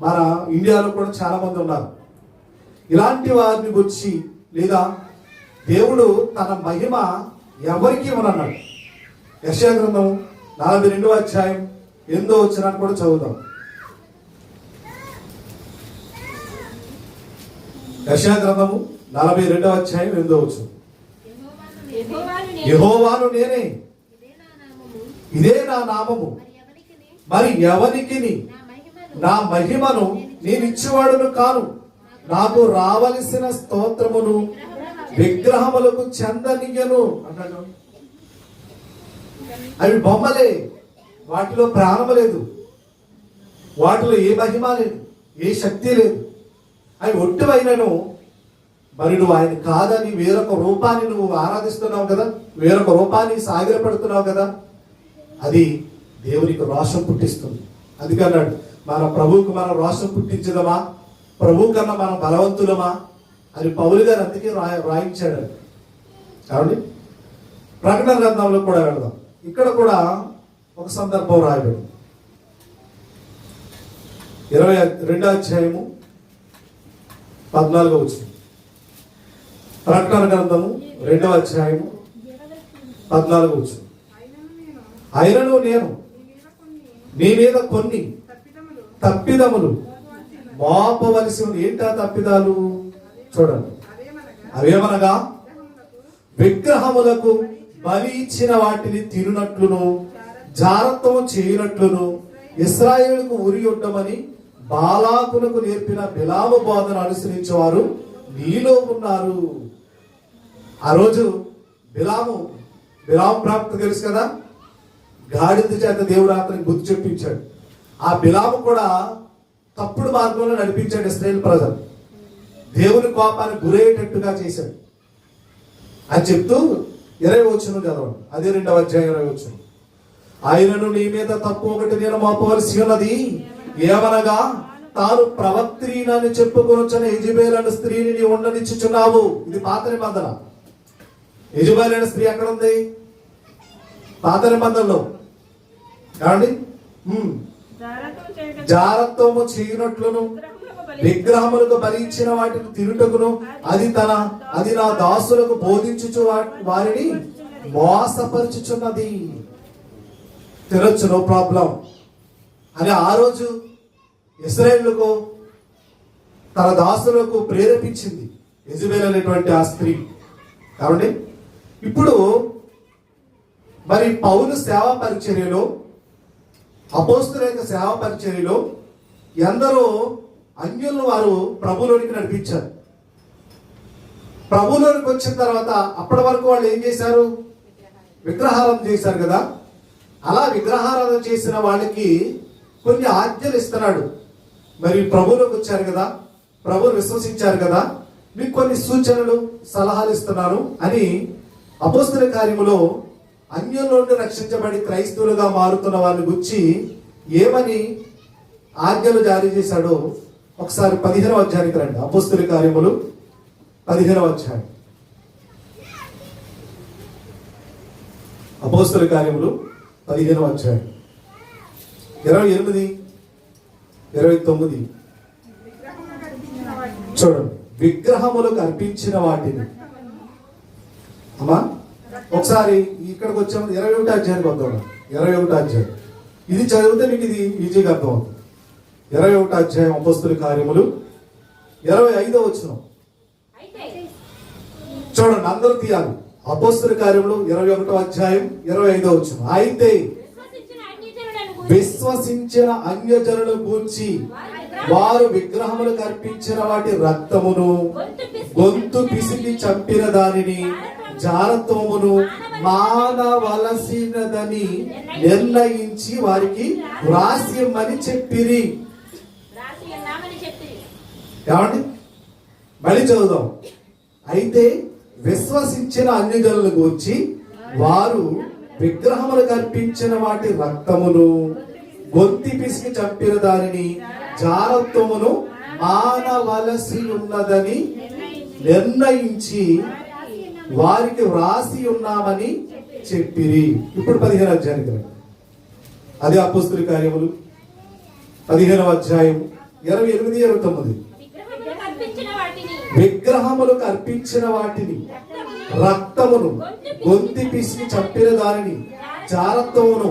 మన ఇండియాలో కూడా చాలా మంది ఉన్నారు. ఇలాంటి వారిని గురించి లేదా దేవుడు తన మహిమ ఎవరికి ఇవ్వనన్నాడు. యెషయా గ్రంథం 42వ అధ్యాయం 8వ వచనాన్ని కూడా చదువుదాం. యెషయా గ్రంథము 42వ అధ్యాయం 8వ వచనం. యెహోవాను నేనే, ఇదే నా నామము, మరి ఎవరికిని నా మహిమను నేను ఇచ్చేవాడును కాను. నాకు రావలసిన స్తోత్రమును విగ్రహములకు చెందనియను అన్నాడు. అవి బొమ్మలే, వాటిలో ప్రాణము లేదు, వాటిలో ఏ మహిమ లేదు, ఏ శక్తి లేదు. అవి ఒట్టివైనను. మరి నువ్వు ఆయన కాదని వేరొక రూపాన్ని నువ్వు ఆరాధిస్తున్నావు కదా, వేరొక రూపాన్ని సాగిలపడుతున్నావు కదా, అది దేవునికి రోషం పుట్టిస్తుంది. అందుకన్నాడు, మన ప్రభువుకు మనం రోషం పుట్టించదమా, ప్రభు కన్నా మనం బలవంతులమా అని పౌలు గారు అందుకే రాయించాడు. కాబట్టి ప్రకటన గ్రంథంలో కూడా వెళదాం. ఇక్కడ కూడా ఒక సందర్భం రాయబడి 22వ అధ్యాయము 14వ వచనం. ప్రకటన గ్రంథము 2వ అధ్యాయము 14వ వచనం. అయినను నేను నీ మీద కొన్ని తప్పిదములు మోపవలసి ఉంది. ఏంటా తప్పిదాలు? చూడండి. అవేమనగా విగ్రహములకు బలి ఇచ్చిన వాటిని తినునట్లును, జారత్వం చేయనట్లును, ఇశ్రాయేలుకు ఉరి ఉండమని బాలాకులకు నేర్పిన బిలాము బోధన అనుసరించేవారు నీలో ఉన్నారు. ఆ రోజు బిలాము ప్రాప్తి తెలుసు కదా, గాడిద చేత దేవుడు అతనికి బుద్ధి చెప్పించాడు. ఆ బిలాము కూడా తప్పుడు మార్గంలో నడిపించాడు ఇశ్రాయేలు ప్రజలు, దేవుని కోపానికి గురయ్యేటట్టుగా చేశాడు అని చెప్తూ 20వ వచనం చదవండి. అదే 2వ అధ్యాయం 20వ వచనం. ఆయనను నీ మీద తప్పు ఒకటి నేను మోపవలసి ఉన్నది, ఏమనగా తాను ప్రవక్త్రీనని చెప్పుకొనొచ్చిన యెజబెల్ అనే స్త్రీని నీ ఉండనిచ్చుచున్నావు. ఇది పాత నిబంధన. యెజబెల్ అనే స్త్రీ ఎక్కడ ఉంది? పాత నిబంధనలో. కాండి జారత్వము చేయనట్లును, విగ్రహములకు బలి ఇచ్చిన వాటిని తినుటకును, అది నా దాసులకు బోధించుచు వారిని మోసపరుచుచున్నది. తినొచ్చు, నో ప్రాబ్లం అని ఆ రోజు ఇశ్రాయేలుకు తన దాసులకు ప్రేరేపించింది యెజబెల్ అనేటువంటి ఆ స్త్రీ. కాబట్టి ఇప్పుడు మరి పౌలు సేవా పరిచర్యలో, అపోస్తలుల యొక్క సేవా పరిచర్యలో ఎందరో అన్యులను వారు ప్రభులోనికి నడిపించారు. ప్రభులోనికి వచ్చిన తర్వాత అప్పటి వరకు వాళ్ళు ఏం చేశారు? విగ్రహారాధన చేశారు కదా. అలా విగ్రహారాధన చేసిన వాళ్ళకి కొన్ని ఆజ్ఞలు ఇస్తున్నాడు. మరి ప్రభులోకి వచ్చారు కదా, ప్రభుని విశ్వసించారు కదా, మీకు కొన్ని సూచనలు సలహాలు ఇస్తున్నాను అని అపోస్తలుల కార్యములో అన్యుల నుండి రక్షించబడి క్రైస్తవులుగా మారుతున్న వారిని గురించి ఏమని ఆజ్ఞలు జారీ చేశాడో ఒకసారి 15వ అధ్యాయానికి రండి. అపోస్తలుల కార్యములు 15వ అధ్యాయం. అపోస్తలుల కార్యములు 15వ అధ్యాయం 28, 29 చూడండి. విగ్రహములకు అర్పించిన వాటిని, అమ్మా ఒకసారి ఇక్కడికి వచ్చాము 21వ అధ్యాయానికి వద్దాం. 21వ అధ్యాయం ఇది చదివితే మీకు ఇది ఈజీగా అర్థం అవుతుంది. 21వ అధ్యాయం అపోస్తలుల కార్యములు 25వ వచనం చూడండి, అందరూ తీయాలి. అపోస్తలుల కార్యములు 21వ అధ్యాయం 25వ వచనం. అయితే విశ్వసించిన అన్యజనుల గూర్చి వారు విగ్రహములకు అర్పించిన వాటి రక్తమును, గొంతు పిసికి చంపిన దానిని, జారత్వమును మానవలసినదని నిర్ణయించి వారికి వ్రాస్యమని చెప్పిరి. ఏమండి? మళ్ళీ చదువుదాం. అయితే విశ్వసించిన అన్యజనుల గురించి వారు విగ్రహములకు అర్పించిన వాటి రక్తమును, గొంతి పిసికి చంపిన దానిని, జారత్వమును మానవలసి ఉన్నదని నిర్ణయించి వారికి వ్రాసి ఉన్నామని చెప్పిరి. ఇప్పుడు 15వ అధ్యాయానికి రండి. అదే అపోస్తలుల కార్యములు 15వ అధ్యాయం 28, 29. విగ్రహములకు అర్పించిన వాటిని, రక్తమును, గొంతి పిసికి చంపిన దానిని, జారత్వమును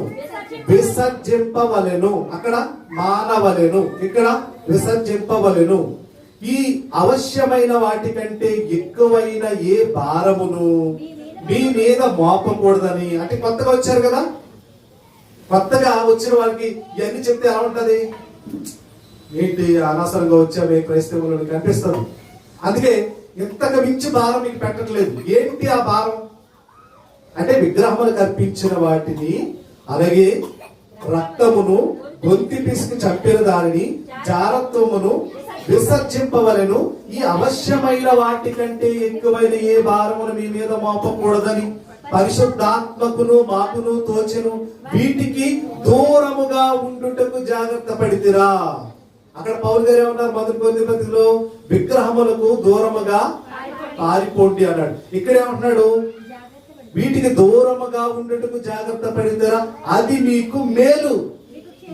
విసర్జింపవలెను. అక్కడ మానవలెను, ఇక్కడ విసర్జింపవలెను. ఈ అవశ్యమైన వాటి కంటే ఎక్కువైన ఏ భారమును మీ మీద మోపకూడదని. అంటే కొత్తగా వచ్చారు కదా, కొత్తగా వచ్చిన వారికి ఇవన్నీ చెప్తే ఎలా ఉంటది? ఏంటి అనవసరంగా వచ్చామే క్రైస్తవులను కనిపిస్తుంది. అందుకే ఇంతకు మించి భారం మీకు పెట్టట్లేదు. ఏంటి ఆ భారం అంటే విగ్రహములకు అర్పించిన వాటిని, అలాగే రక్తమును, గొంతి పిసికి చంపిన దానిని, జారత్వమును విసర్జింపవలెను. ఈ అవశ్యమైన వాటి కంటే ఎక్కువైన ఏ భారమును మీ మీద మోపకూడదని పరిశుద్ధాత్మకును మాకును తోచెను. వీటికి దూరముగా ఉండుటకు జాగ్రత్త పడితిరా. అక్కడ పౌలు గారు ఏమన్నారు? మొదటి కొరింథీయులలో విగ్రహములకు దూరముగా పారిపోండి అన్నాడు. ఇక్కడ ఏమంటున్నాడు? వీటికి దూరముగా ఉండుటకు జాగ్రత్త పడితిరా, అది మీకు మేలు,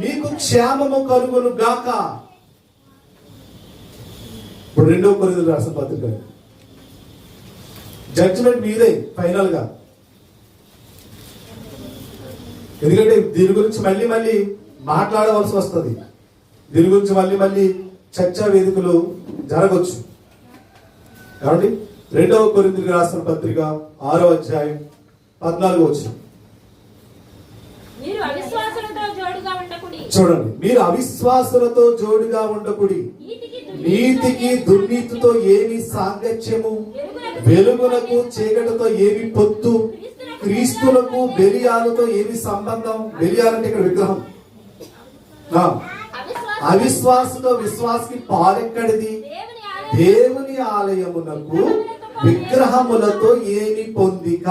మీకు క్షేమము కలుగును గాక. ఇప్పుడు 2వ కొరింథీయులకు రాసిన పత్రిక, జడ్జిమెంట్ మీదే ఫైనల్ గా. ఎందుకంటే దీని గురించి మళ్ళీ మళ్ళీ మాట్లాడవలసి వస్తుంది. దీని గురించి మళ్ళీ చర్చా వేదికలు జరగవచ్చు. కాబట్టి 2వ కొరింథీయులకు రాసిన పత్రిక 6వ అధ్యాయం 14వ వచనం చూడండి. మీరు అవిశ్వాసులతో జోడుగా ఉండకుడి, నీతికి దుర్నీతితో ఏమి సాంగత్యము, వెలుగునకు చీకటితో ఏమి పొత్తు, క్రీస్తులకు బెలియాలతో ఏమి సంబంధం. బెలియాలంటే ఇక్కడ విగ్రహం. అవిశ్వాసతో విశ్వాసకి పాలెక్కడిది? దేవుని ఆలయమునకు విగ్రహములతో ఏమి పొందిక.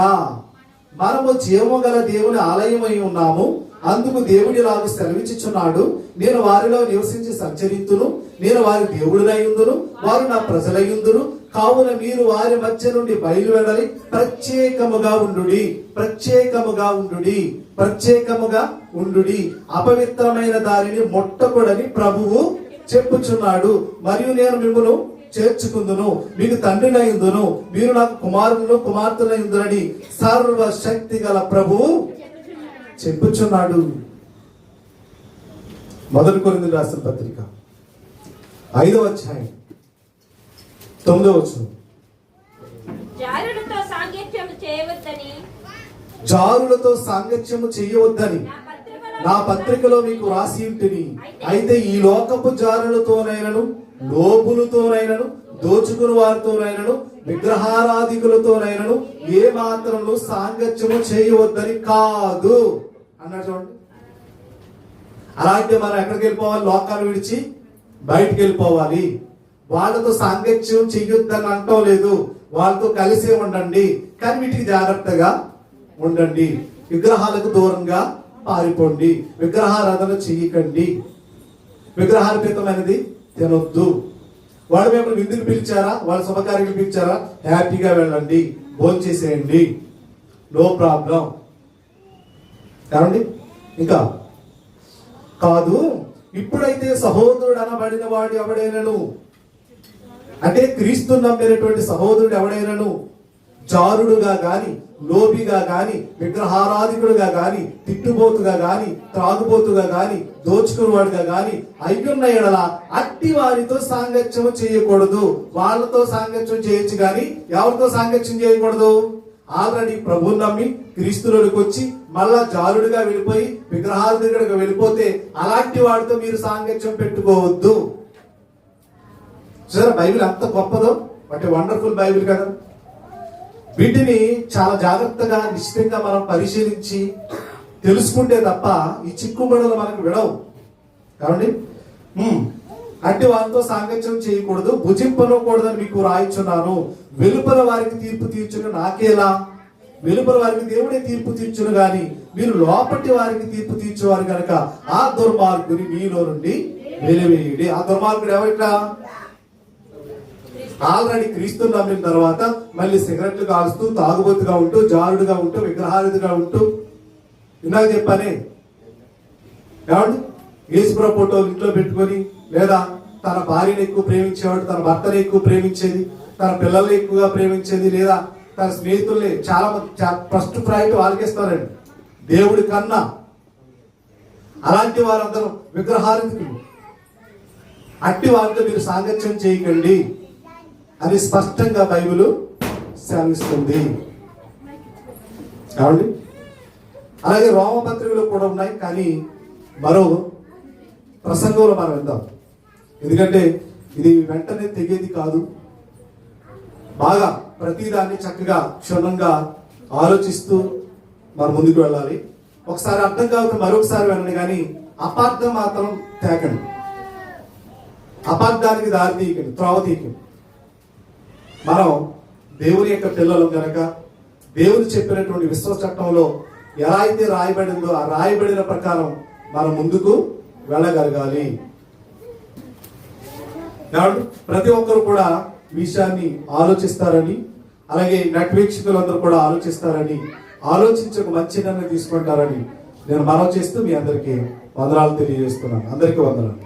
మనము జీవము గల దేవుని ఆలయమై ఉన్నాము, అందుకు దేవుడి లాగా సెలవిచ్చుచున్నాడు, నేను వారిలో నివసించి సంచరింతును, నేను వారి దేవుడినయుందును, వారు నా ప్రజలయుందును, కావున మీరు వారి మధ్య నుండి బయలువెడలి ప్రత్యేకముగా ఉండుడి, ప్రత్యేకముగా ఉండుడి, ప్రత్యేకముగా ఉండుడి, అపవిత్రమైన దారిని ముట్టకూడని ప్రభువు చెప్పుచున్నాడు. మరియు నేను మిమ్మును చేర్చుకుందును, మీకు తండ్రినయుందును, మీరు నాకు కుమారులను కుమార్తెనయుందునని సర్వశక్తి గల ప్రభువు చెప్పుచున్నాడు. మొదటి కొరింథీయులకు రాసిన పత్రిక 5వ అధ్యాయం 9వ వచనం. జారులతో సాంగత్యము చేయవద్దని నా పత్రికలో మీకు రాసి ఉంటిని. అయితే ఈ లోకపు జారులతోనైనను, లోబులతోనైనను, దోచుకుని వారితోనైనను, విగ్రహారాధికులతోనైనను ఏ మాత్రము సాంగత్యము చేయవద్దని కాదు అన్నాడు. చూడండి, అలాంటి మనం ఎక్కడికి వెళ్ళిపోవాలి? లోకాలు విడిచి బయటికి వెళ్ళిపోవాలి. వాళ్ళతో సాంగత్యం చెయ్యొద్దని అంటం లేదు, వాళ్ళతో కలిసే ఉండండి, కానీ వీటికి జాగ్రత్తగా ఉండండి. విగ్రహాలకు దూరంగా పారిపోండి, విగ్రహారాధన చెయ్యకండి, విగ్రహార్పితమైనది తినొద్దు. వాళ్ళు మేము విందులు పిలిచారా, వాళ్ళ శుభకార్యాలు పిలిచారా, హ్యాపీగా వెళ్ళండి, భోజనం చేసేయండి, నో ప్రాబ్లం. కాదండి. ఇంకా కాదు, ఇప్పుడైతే సహోదరుడు అనబడిన వాడు ఎవడైనను, అంటే క్రీస్తు నమ్మినటువంటి సహోదరుడు ఎవడైనను జారుడుగా గాని, లోబిగా గాని, విగ్రహారాధికుడుగా గాని, తిట్టుబోతుగా గాని, త్రాగుబోతుగా గాని, దోచుకునేవాడుగా గాని అయ్యున్న ఎడల అట్టి వారితో సాంగత్యం చేయకూడదు. వాళ్ళతో సాంగత్యం చేయొచ్చు గాని ఎవరితో సాంగత్యం చేయకూడదు? ఆల్రెడీ ప్రభువుని నమ్మి క్రీస్తులోకి వచ్చి మళ్ళా జారుడుగా వెళ్ళిపోయి విగ్రహారాధికుడిగా వెళ్ళిపోతే అలాంటి వాడితో మీరు సాంగత్యం పెట్టుకోవద్దు. సరే, బైబిల్ ఎంత గొప్పదో, అంటే వండర్ఫుల్ బైబిల్ కదా. వీటిని చాలా జాగ్రత్తగా నిశ్చితంగా మనం పరిశీలించి తెలుసుకుంటే తప్ప ఈ చిక్కుబడులు మనకు విడవు. కాబట్టి అట్టి వారితో సాంగత్యం చేయకూడదు, భుజింపనకూడదని మీకు రాయిచున్నాను. వెలుపల వారికి తీర్పు తీర్చును నాకేలా? వెలుపల వారికి దేవుడే తీర్పు తీర్చును గాని మీరు లోపటి వారికి తీర్పు తీర్చేవారు కనుక ఆ దుర్మార్గుని మీలో నుండి వెలివేయుడి. ఆ దుర్మార్గుడు ఎవరికా? ఆల్రెడీ క్రీస్తుని నమ్మిన తర్వాత మళ్ళీ సిగరెట్లు కాలుస్తూ, తాగుబోతుగా ఉంటూ, జారుడుగా ఉంటూ, విగ్రహాలుగా ఉంటూ, ఇందాక చెప్పానే ఏమండి, యేసుప్రభు ఫోటోలు ఇంట్లో పెట్టుకొని, లేదా తన భార్యను ఎక్కువ ప్రేమించేవాడు తన భర్తను ఎక్కువ ప్రేమించేది, తన పిల్లల్ని ఎక్కువగా ప్రేమించేది, లేదా తన స్నేహితుల్ని చాలా మంది ఫస్ట్ ప్రయారిటీ వాళ్ళకిస్తారండి దేవుడి కన్నా. అలాంటి వారందరూ విగ్రహారాధికులు. అట్టి వారితో మీరు సాంగత్యం చేయకండి అని స్పష్టంగా బైబిల్ సెలవిస్తుంది. కాబట్టి అలాగే రోమపత్రికలు కూడా ఉన్నాయి, కానీ మరో ప్రసంగంలో మనం విందాం. ఎందుకంటే ఇది వెంటనే తెగేది కాదు. బాగా ప్రతిదాన్ని చక్కగా క్షుణ్ణంగా ఆలోచిస్తూ మనం ముందుకు వెళ్ళాలి. ఒకసారి అర్థం కాకపోతే మరొకసారి వెళ్ళండి, కానీ అపార్థం మాత్రం తేకండి. అపార్థానికి దారి తీయకండి, త్రోవ తీయకండి. మనం దేవుని యొక్క పిల్లలు కనుక దేవుడు చెప్పినటువంటి విశ్వ చట్టంలో ఎలా అయితే రాయబడిందో ఆ రాయబడిన ప్రకారం మనం ముందుకు వెళ్ళగలగాలి. కాబట్టి ప్రతి ఒక్కరు కూడా విషయాన్ని ఆలోచిస్తారని, అలాగే నెట్ వీక్షకులందరూ కూడా ఆలోచిస్తారని, ఆలోచించి ఒక మంచి నిర్ణయం తీసుకుంటారని నేను మనవి చేస్తూ మీ అందరికీ వందనాలు తెలియజేస్తున్నాను. అందరికీ వందనాలు.